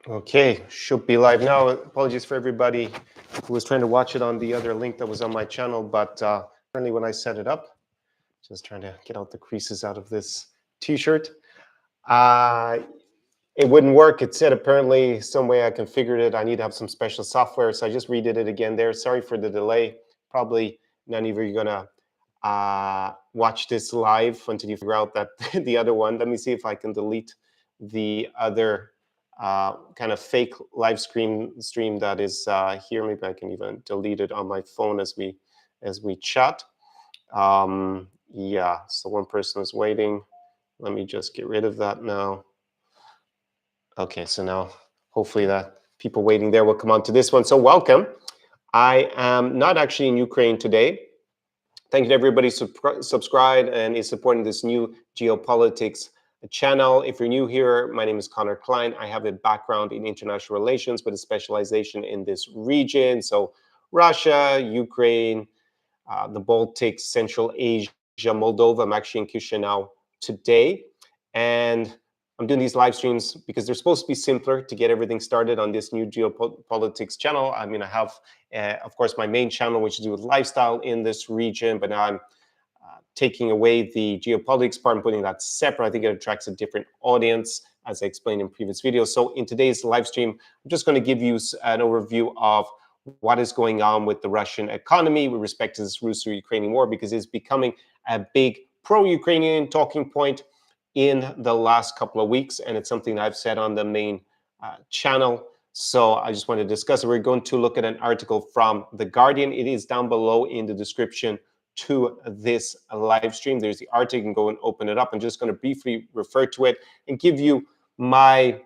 Okay, should be live now. Apologies for everybody who was trying to watch it on the other link that was on my channel, but apparently when I set it up, just trying to get out the creases out of this t-shirt, uh, it wouldn't work. It said apparently some way I configured it. I need to have some special software, so I just redid it again there. Sorry for the delay. Probably none of you are gonna watch this live until you figure out that the other one. Let me see if I can delete the other kind of fake live stream that is here. Maybe I can even delete it on my phone as we chat. Yeah, so one person is waiting. Let me just get rid of that now. Okay, so now hopefully that people waiting there will come on to this one. So welcome. I am not actually in Ukraine today. Thank you to everybody subscribed and is supporting this new geopolitics channel. If you're new here, my name is Connor Klein. I have a background in international relations with a specialization in this region. So Russia, Ukraine, the Baltics, Central Asia, Moldova. I'm actually in Chisinau today. And I'm doing these live streams because they're supposed to be simpler to get everything started on this new geopolitics channel. I'm going to have, of course, my main channel, which is to do with lifestyle in this region, but now I'm taking away the geopolitics part and putting that separate. I think it attracts a different audience, as I explained in previous videos. So in today's live stream, I'm just going to give you an overview of what is going on with the Russian economy with respect to this Russo-Ukrainian war, because it's becoming a big pro-Ukrainian talking point in the last couple of weeks, and it's something I've said on the main channel. So I just want to discuss it. We're going to look at an article from The Guardian. It is down below in the description to this live stream. There's the article. You can go and open it up. I'm just going to briefly refer to it and give you my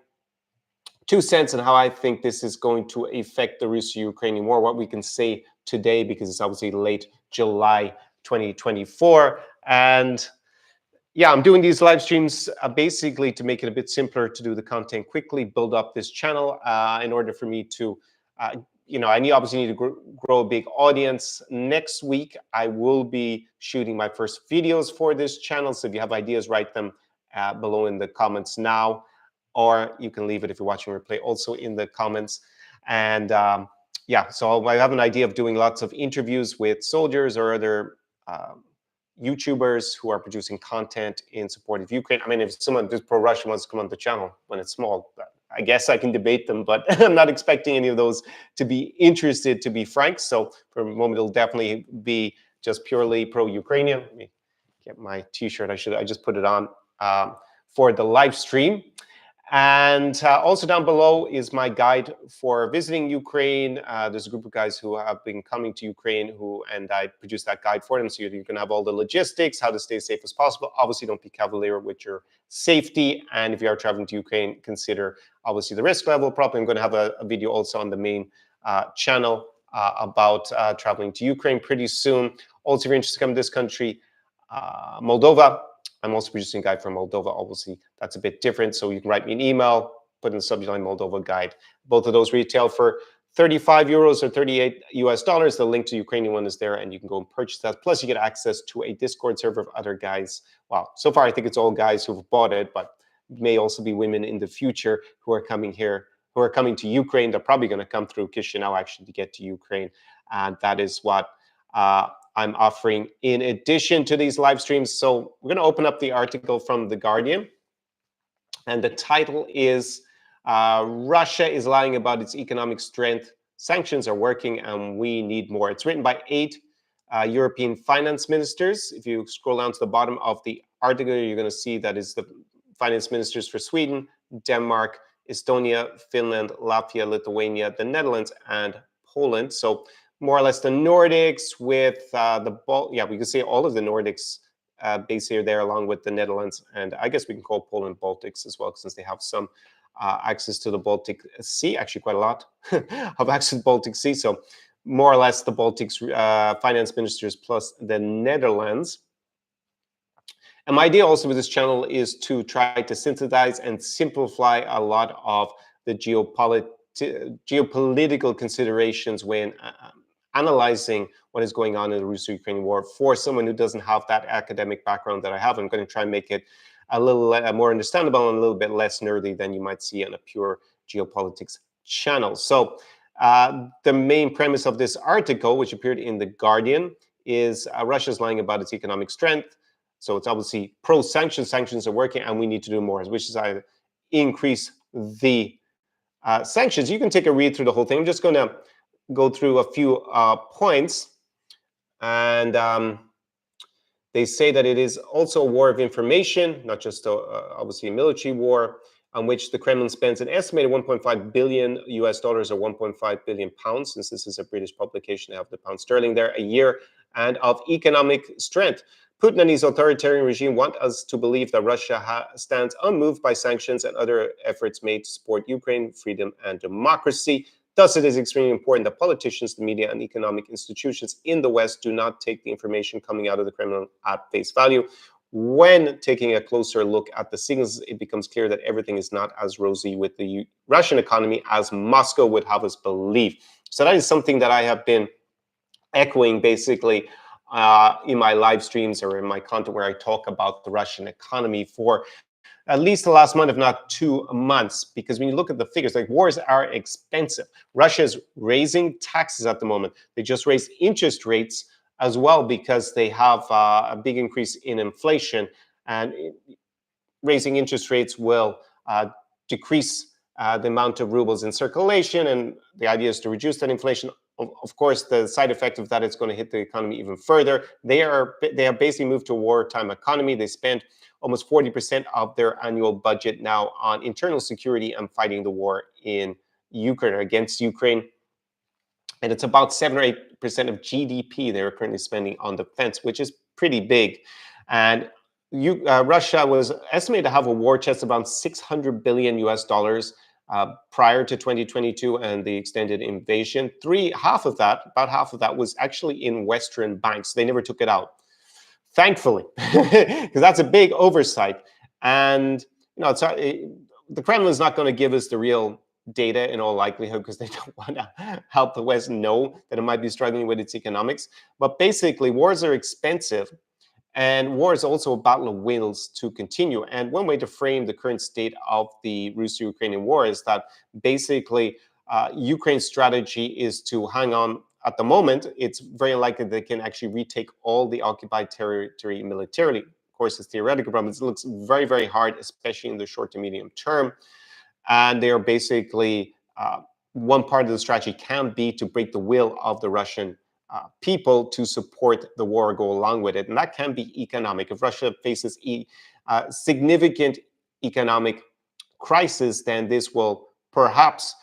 2 cents on how I think this is going to affect the Russo-Ukrainian war, what we can say today, because it's obviously late July 2024. And yeah, I'm doing these live streams basically to make it a bit simpler to do the content quickly, build up this channel in order for me to, I obviously need to grow a big audience. Next week, I will be shooting my first videos for this channel. So if you have ideas, write them below in the comments now, or you can leave it if you're watching replay also in the comments. And yeah, so I have an idea of doing lots of interviews with soldiers or other YouTubers who are producing content in support of Ukraine. I mean, if someone just pro-Russian wants to come on the channel when it's small, I guess I can debate them, but I'm not expecting any of those to be interested, to be frank. So for a moment, it'll definitely be just purely pro-Ukrainian. Let me get my T-shirt. I just put it on for the live stream. And also down below is my guide for visiting Ukraine. There's a group of guys who have been coming to Ukraine and I produced that guide for them. So you can have all the logistics, how to stay safe as possible. Obviously, don't be cavalier with your safety. And if you are traveling to Ukraine, consider obviously the risk level. Probably I'm going to have a video also on the main channel about traveling to Ukraine pretty soon. Also, if you're interested to come to this country, Moldova, I'm also producing a guide from Moldova. Obviously, that's a bit different. So you can write me an email, put in the subject line Moldova guide. Both of those retail for 35 euros or 38 US dollars. The link to the Ukrainian one is there, and you can go and purchase that. Plus, you get access to a Discord server of other guys. Well, so far, I think it's all guys who've bought it, but may also be women in the future who are coming here, who are coming to Ukraine. They're probably going to come through Chisinau actually to get to Ukraine. And that is what I'm offering in addition to these live streams. So we're going to open up the article from The Guardian. And the title is Russia is lying about its economic strength. Sanctions are working and we need more. It's written by 8 European finance ministers. If you scroll down to the bottom of the article, you're going to see that is the finance ministers for Sweden, Denmark, Estonia, Finland, Latvia, Lithuania, the Netherlands, and Poland. So more or less the Nordics with we can say all of the Nordics based here there, along with the Netherlands, and I guess we can call Poland Baltics as well, since they have some access to the Baltic Sea, actually quite a lot of access to the Baltic Sea. So more or less the Baltics finance ministers plus the Netherlands. And my idea also with this channel is to try to synthesize and simplify a lot of the geopolitical considerations when analyzing what is going on in the Russo-Ukrainian war for someone who doesn't have that academic background that I have. I'm going to try and make it a little more understandable and a little bit less nerdy than you might see on a pure geopolitics channel. So the main premise of this article, which appeared in The Guardian, is Russia's lying about its economic strength. So it's obviously pro-sanctions. Sanctions are working, and we need to do more, which is either increase the sanctions. You can take a read through the whole thing. I'm just going to go through a few points. And they say that it is also a war of information, not just obviously a military war, on which the Kremlin spends an estimated 1.5 billion US dollars or 1.5 billion pounds, since this is a British publication, they have the pound sterling there, a year, and of economic strength. Putin and his authoritarian regime want us to believe that Russia stands unmoved by sanctions and other efforts made to support Ukraine, freedom, and democracy. Thus, it is extremely important that politicians, the media, and economic institutions in the West do not take the information coming out of the Kremlin at face value. When taking a closer look at the signals, it becomes clear that everything is not as rosy with the Russian economy as Moscow would have us believe. So that is something that I have been echoing basically in my live streams or in my content where I talk about the Russian economy for at least the last month, if not 2 months, because when you look at the figures, like wars are expensive. Russia is raising taxes at the moment. They just raised interest rates as well because they have a big increase in inflation, and raising interest rates will decrease the amount of rubles in circulation, and the idea is to reduce that inflation. Of course, the side effect of that is going to hit the economy even further. They have basically moved to a wartime economy. They spend almost 40% of their annual budget now on internal security and fighting the war in Ukraine or against Ukraine. And it's about 7 or 8% of GDP they're currently spending on defense, which is pretty big. And Russia was estimated to have a war chest about 600 billion US dollars prior to 2022 and the extended invasion. About half of that was actually in Western banks. They never took it out, thankfully, because that's a big oversight. And the Kremlin is not going to give us the real data in all likelihood because they don't want to help the West know that it might be struggling with its economics. But basically, wars are expensive. And war is also a battle of wills to continue. And one way to frame the current state of the Russo-Ukrainian war is that basically Ukraine's strategy is to hang on. At the moment, it's very likely they can actually retake all the occupied territory militarily. Of course, it's theoretical problems. It looks very, very hard, especially in the short to medium term. And they are basically, one part of the strategy can be to break the will of the Russian people to support the war or go along with it. And that can be economic. If Russia faces significant economic crisis, then this will perhaps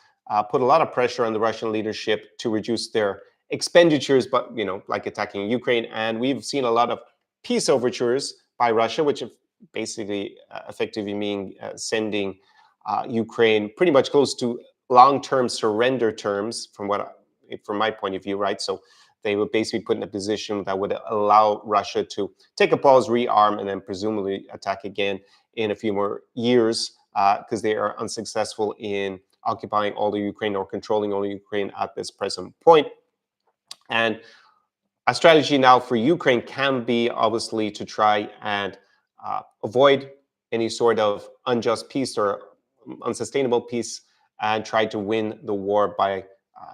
put a lot of pressure on the Russian leadership to reduce their expenditures, but, like attacking Ukraine. And we've seen a lot of peace overtures by Russia, which have basically effectively mean sending Ukraine pretty much close to long-term surrender terms from my point of view, right? So they would basically put in a position that would allow Russia to take a pause, rearm, and then presumably attack again in a few more years because they are unsuccessful in occupying all the Ukraine or controlling all the Ukraine at this present point. And a strategy now for Ukraine can be obviously to try and avoid any sort of unjust peace or unsustainable peace and try to win the war by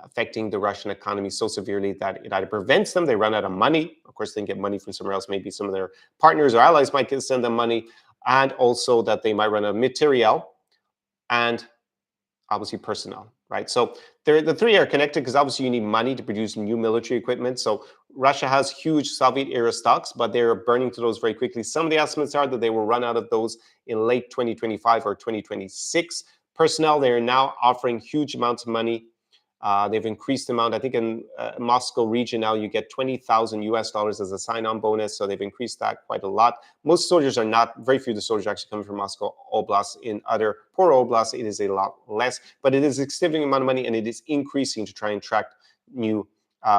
affecting the Russian economy so severely that it either prevents them, they run out of money. Of course, they can get money from somewhere else. Maybe some of their partners or allies might send them money, and also that they might run out of material and obviously personnel, right? So the three are connected because obviously you need money to produce new military equipment. So Russia has huge Soviet-era stocks, but they're burning through those very quickly. Some of the estimates are that they will run out of those in late 2025 or 2026. Personnel, they are now offering huge amounts of money. They've increased the amount. I think in Moscow region now you get 20,000 US dollars as a sign-on bonus. So they've increased that quite a lot. Most soldiers are not, very few of the soldiers are actually coming from Moscow Oblast. In other poor oblasts, it is a lot less, but it is a significant amount of money and it is increasing to try and attract new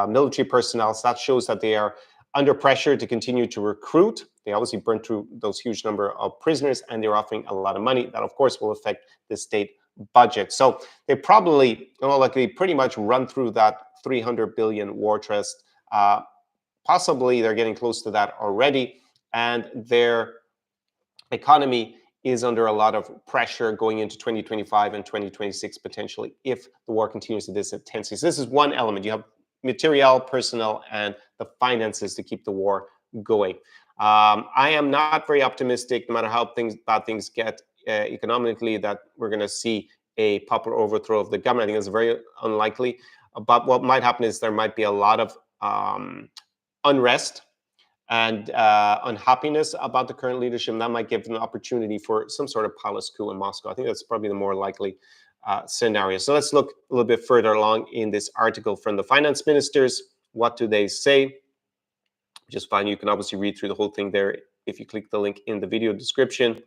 military personnel. So that shows that they are under pressure to continue to recruit. They obviously burned through those huge number of prisoners and they're offering a lot of money. That of course will affect the state budget. So they probably, likely pretty much run through that 300 billion war chest. Possibly they're getting close to that already. And their economy is under a lot of pressure going into 2025 and 2026 potentially if the war continues at this intensity. So this is one element. You have material, personnel, and the finances to keep the war going. I am not very optimistic, no matter how bad things get economically, that we're going to see a popular overthrow of the government. I think it's very unlikely. But what might happen is there might be a lot of unrest and unhappiness about the current leadership. And that might give an opportunity for some sort of palace coup in Moscow. I think that's probably the more likely scenario. So let's look a little bit further along in this article from the finance ministers. What do they say? Just fine. You can obviously read through the whole thing there if you click the link in the video description.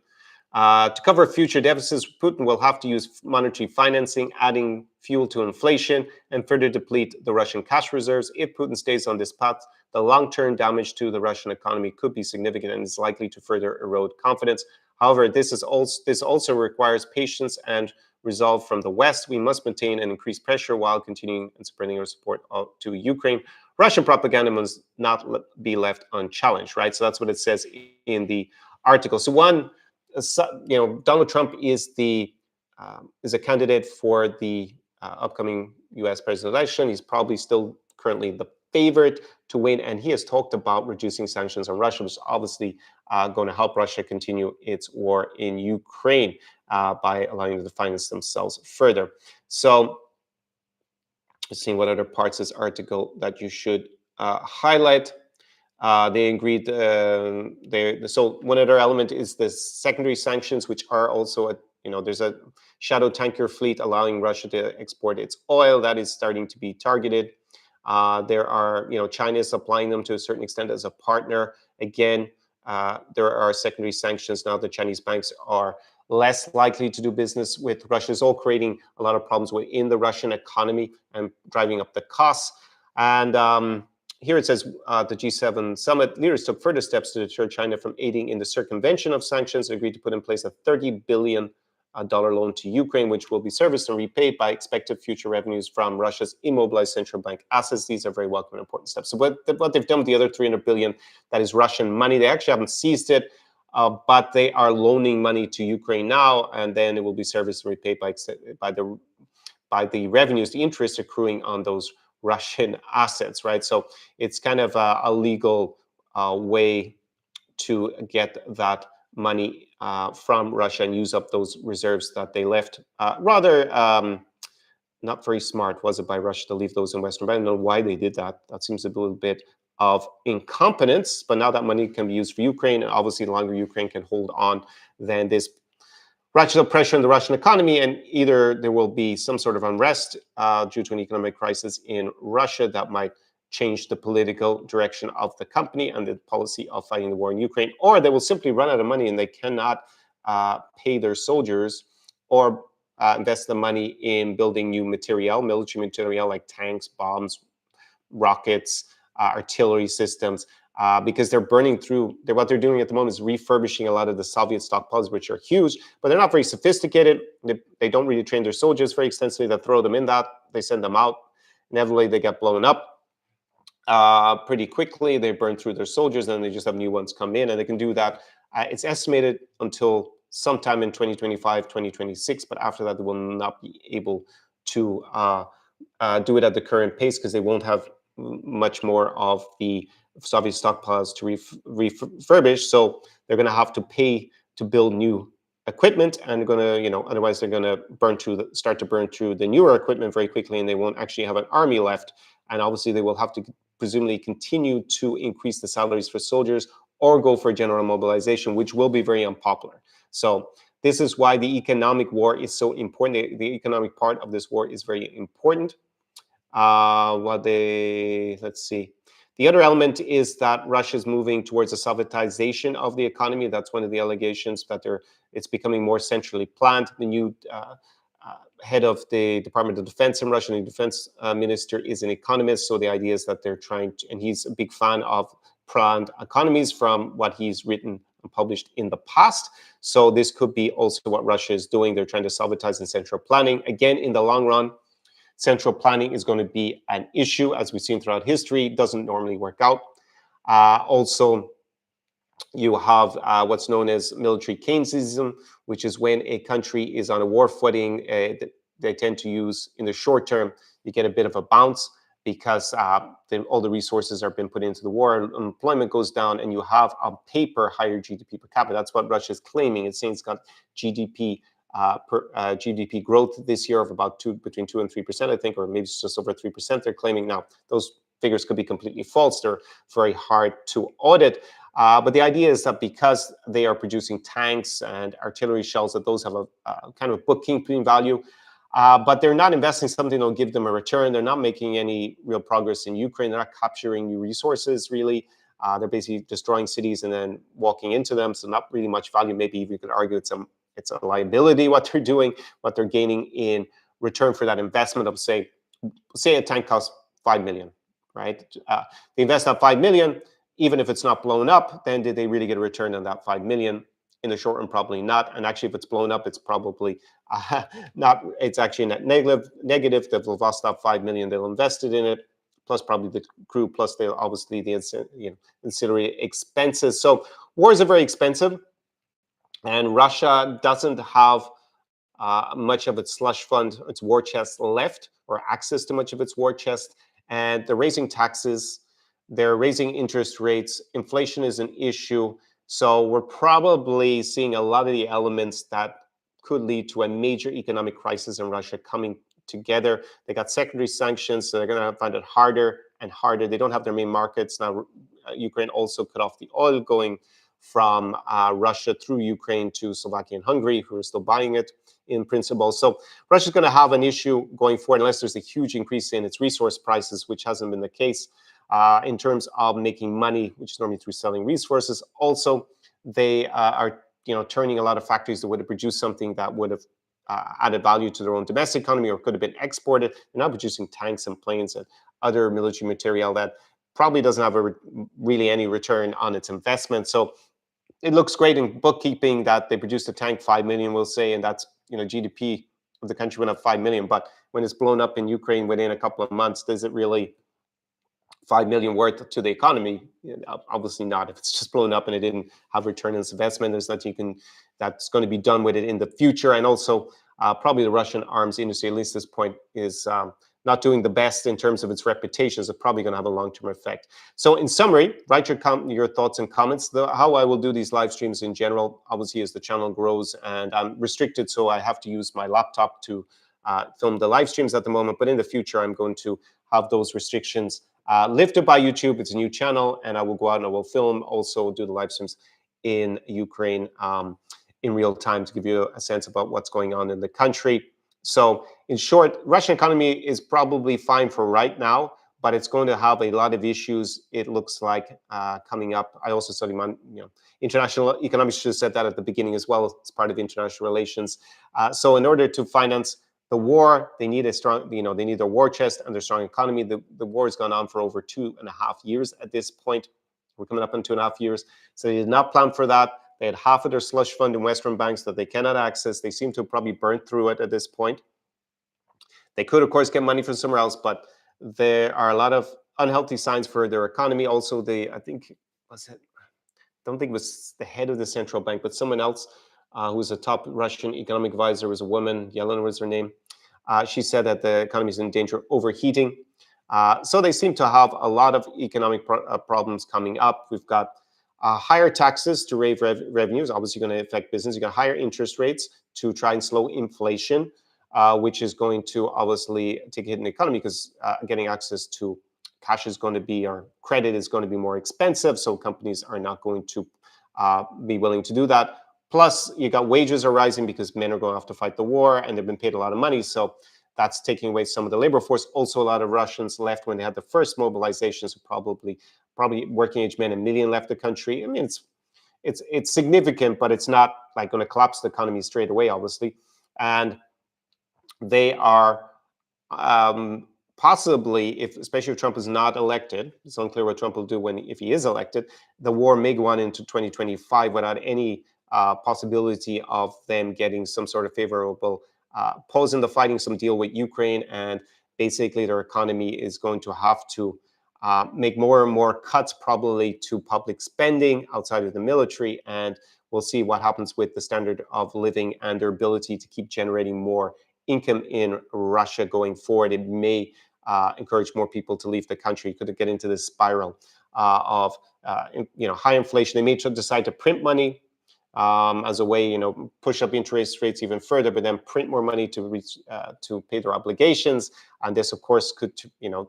To cover future deficits, Putin will have to use monetary financing, adding fuel to inflation, and further deplete the Russian cash reserves. If Putin stays on this path, the long-term damage to the Russian economy could be significant and is likely to further erode confidence. However, this also requires patience and resolve from the West. We must maintain and increase pressure while continuing and spreading our support to Ukraine. Russian propaganda must not be left unchallenged, right? So that's what it says in the article. So Donald Trump is a candidate for the upcoming U.S. presidential election. He's probably still currently the favorite to win, and he has talked about reducing sanctions on Russia, which is obviously going to help Russia continue its war in Ukraine by allowing them to finance themselves further. So, seeing what other parts of this article that you should highlight. They agreed. So one other element is the secondary sanctions, which are also there's a shadow tanker fleet allowing Russia to export its oil that is starting to be targeted. There are China is supplying them to a certain extent as a partner. Again, there are secondary sanctions now. The Chinese banks are less likely to do business with Russia. It's all creating a lot of problems within the Russian economy and driving up the costs. And here it says the G7 summit leaders took further steps to deter China from aiding in the circumvention of sanctions and agreed to put in place a $30 billion loan to Ukraine, which will be serviced and repaid by expected future revenues from Russia's immobilized central bank assets. These are very welcome and important steps. So what they've done with the other $300 billion, that is Russian money. They actually haven't seized it, but they are loaning money to Ukraine now, and then it will be serviced and repaid by the revenues, the interest accruing on those Russian assets, right? So it's kind of a legal way to get that money from Russia and use up those reserves that they left. Rather not very smart, was it, by Russia to leave those in Western? But I don't know why they did that. That seems a little bit of incompetence. But now that money can be used for Ukraine, and obviously the longer Ukraine can hold on, then this ratchet up pressure on the Russian economy, and either there will be some sort of unrest due to an economic crisis in Russia that might change the political direction of the company and the policy of fighting the war in Ukraine, or they will simply run out of money and they cannot pay their soldiers or invest the money in building new military material like tanks, bombs, rockets, artillery systems. Because they're burning through. What they're doing at the moment is refurbishing a lot of the Soviet stockpiles, which are huge, but they're not very sophisticated. They don't really train their soldiers very extensively. They throw them in that. They send them out. Inevitably, they get blown up pretty quickly. They burn through their soldiers, and they just have new ones come in, and they can do that. It's estimated until sometime in 2025, 2026, but after that, they will not be able to do it at the current pace because they won't have much more of the Soviet stockpiles to refurbish, so they're going to have to pay to build new equipment, and they're going to, otherwise they're going to start to burn through the newer equipment very quickly, and they won't actually have an army left. And obviously, they will have to presumably continue to increase the salaries for soldiers or go for general mobilization, which will be very unpopular. So this is why the economic war is so important. The economic part of this war is very important. Let's see. The other element is that Russia is moving towards a Sovietization of the economy. That's one of the allegations, that it's becoming more centrally planned. The new head of the Department of Defense in Russia, the defense minister, is an economist. So the idea is that they're trying to, and he's a big fan of planned economies from what he's written and published in the past. So this could be also what Russia is doing. They're trying to Sovietize in central planning. Again, in the long run, central planning is going to be an issue, as we've seen throughout history. It doesn't normally work out. Also, You have what's known as military Keynesism, which is when a country is on a war footing, they tend to use in the short term, you get a bit of a bounce because all the resources are being put into the war, and unemployment goes down, and you have on paper higher GDP per capita. That's what Russia is claiming. It's saying it's got GDP growth this year of about between 2 and 3%, I think, or maybe it's just over 3%. They're claiming now those figures could be completely false. They're very hard to audit. But the idea is that because they are producing tanks and artillery shells, that those have a kind of bookkeeping value. But they're not investing something that will give them a return. They're not making any real progress in Ukraine. They're not capturing new resources, really. They're basically destroying cities and then walking into them. So not really much value. Maybe even you could argue it's a liability, what they're doing, what they're gaining in return for that investment of, say a tank costs 5 million, right? They invest that 5 million. Even if it's not blown up, then did they really get a return on that 5 million? In the short run, probably not. And actually, if it's blown up, it's probably not. It's actually net negative. They've lost that 5 million they'll invested in it, plus probably the crew, plus they'll obviously the ancillary expenses. So wars are very expensive, and Russia doesn't have much of its slush fund, its war chest left, or access to much of its war chest. And they're raising taxes, they're raising interest rates, inflation is an issue. So we're probably seeing a lot of the elements that could lead to a major economic crisis in Russia coming together. They got secondary sanctions, so they're going to find it harder and harder. They don't have their main markets now. Ukraine also cut off the oil going from Russia through Ukraine to Slovakia and Hungary, who are still buying it in principle. So Russia's going to have an issue going forward unless there's a huge increase in its resource prices, which hasn't been the case in terms of making money, which is normally through selling resources. Also, they are turning a lot of factories that would have produced something that would have added value to their own domestic economy or could have been exported. They're now producing tanks and planes and other military material that probably doesn't have really any return on its investment. So it looks great in bookkeeping that they produced a tank 5 million, we'll say, and that's GDP of the country went up 5 million. But when it's blown up in Ukraine within a couple of months, does it really 5 million worth to the economy? Obviously not. If it's just blown up and it didn't have return on its investment, there's nothing that's going to be done with it in the future. And also, probably the Russian arms industry, at least this point, is not doing the best in terms of its reputation. So probably going to have a long-term effect. So in summary, write your thoughts and comments. How I will do these live streams in general, obviously, as the channel grows, and I'm restricted, so I have to use my laptop to film the live streams at the moment. But in the future, I'm going to have those restrictions lifted by YouTube. It's a new channel, and I will go out and I will film, also do the live streams in Ukraine in real time to give you a sense about what's going on in the country. So in short, Russian economy is probably fine for right now, but it's going to have a lot of issues, it looks like, coming up. I also study international economics, should have said that at the beginning as well. It's part of international relations. So in order to finance the war, they need a strong, they need their war chest and their strong economy. The war has gone on for over 2.5 years at this point. We're coming up on 2.5 years. So they did not plan for that. They had half of their slush fund in Western banks that they cannot access. They seem to have probably burnt through it at this point. They could, of course, get money from somewhere else, but there are a lot of unhealthy signs for their economy. Also, I don't think it was the head of the central bank, but someone else who was a top Russian economic advisor, was a woman, Yelena was her name. She said that the economy is in danger of overheating. So they seem to have a lot of economic problems coming up. We've got higher taxes to raise revenues, obviously going to affect business. You got higher interest rates to try and slow inflation, which is going to obviously take a hit in the economy because getting access to cash is going to be, or credit is going to be more expensive. So companies are not going to be willing to do that. Plus, you got wages are rising because men are going to have to fight the war and they've been paid a lot of money. So that's taking away some of the labor force. Also, a lot of Russians left when they had the first mobilizations. So probably working age men, 1 million left the country. I mean, it's significant, but it's not like going to collapse the economy straight away, obviously. And they are possibly, especially if Trump is not elected, it's unclear what Trump will do if he is elected, the war may go on into 2025 without any possibility of them getting some sort of favorable pause in the fighting, some deal with Ukraine, and basically their economy is going to have to make more and more cuts probably to public spending outside of the military, and we'll see what happens with the standard of living and their ability to keep generating more income in Russia going forward. It may encourage more people to leave the country. Could get into this spiral of high inflation. They may decide to print money as a way, push up interest rates even further, but then print more money to pay their obligations, and this, of course, could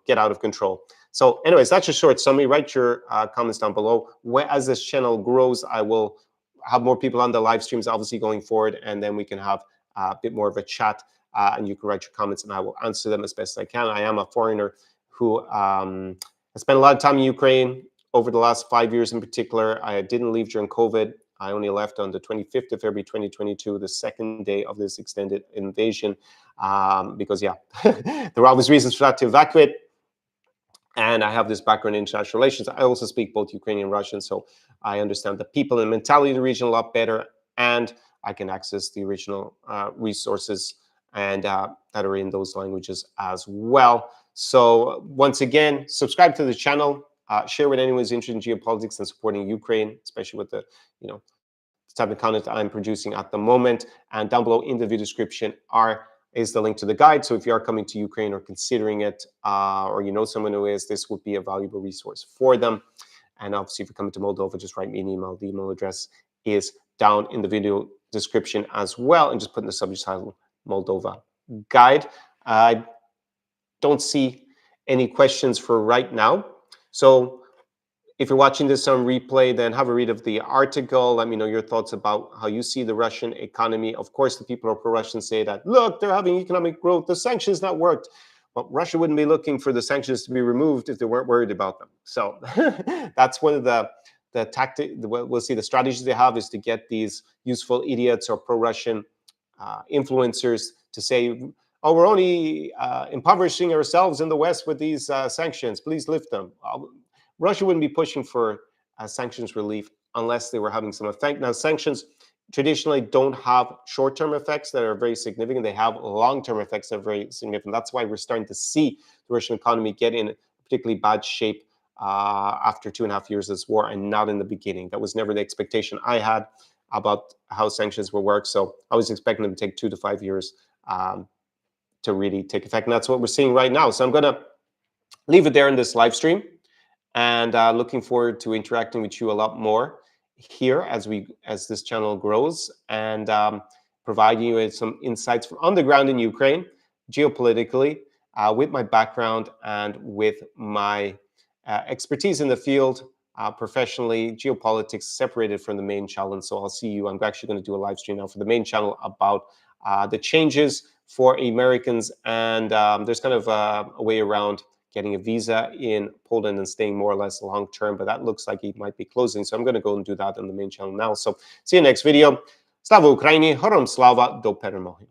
get out of control. So, anyways, that's a short summary. Write your comments down below. As this channel grows, I will have more people on the live streams, obviously, going forward, and then we can have a bit more of a chat, and you can write your comments, and I will answer them as best I can. I am a foreigner who has spent a lot of time in Ukraine over the last 5 years in particular. I didn't leave during COVID. I only left on the 25th of February 2022, the second day of this extended invasion, because, there were always reasons for that to evacuate. And I have this background in international relations. I also speak both Ukrainian and Russian, so I understand the people and mentality of the region a lot better, and I can access the original resources and that are in those languages as well. So once again, subscribe to the channel, share with anyone who's interested in geopolitics and supporting Ukraine, especially with the type of content I'm producing at the moment. And down below in the video description is the link to the guide. So if you are coming to Ukraine or considering it, or you know someone who is, this would be a valuable resource for them. And obviously, if you're coming to Moldova, just write me an email. The email address is down in the video description as well. And just put in the subject title, Moldova Guide. I don't see any questions for right now. So if you're watching this on replay, then have a read of the article. Let me know your thoughts about how you see the Russian economy. Of course, the people who are pro-Russian say that, look, they're having economic growth. The sanctions not worked. Well, Russia wouldn't be looking for the sanctions to be removed if they weren't worried about them. So that's one of the tactic. We'll see the strategies they have is to get these useful idiots or pro-Russian influencers to say, oh, we're only impoverishing ourselves in the West with these sanctions. Please lift them. Russia wouldn't be pushing for sanctions relief unless they were having some effect. Now, sanctions traditionally don't have short-term effects that are very significant. They have long-term effects that are very significant. That's why we're starting to see the Russian economy get in particularly bad shape after 2.5 years of this war, and not in the beginning. That was never the expectation I had about how sanctions will work. So I was expecting them to take 2 to 5 years to really take effect. And that's what we're seeing right now. So I'm going to leave it there in this live stream. And looking forward to interacting with you a lot more here as this channel grows, and providing you with some insights from on the ground in Ukraine, geopolitically, with my background and with my expertise in the field, professionally, geopolitics separated from the main channel. So I'll see you. I'm actually going to do a live stream now for the main channel about the changes for Americans, and there's kind of a way around getting a visa in Poland and staying more or less long term, but that looks like it might be closing. So I'm going to go and do that on the main channel now. So see you next video. Slava Ukraini, Horom Slava, do peremоги.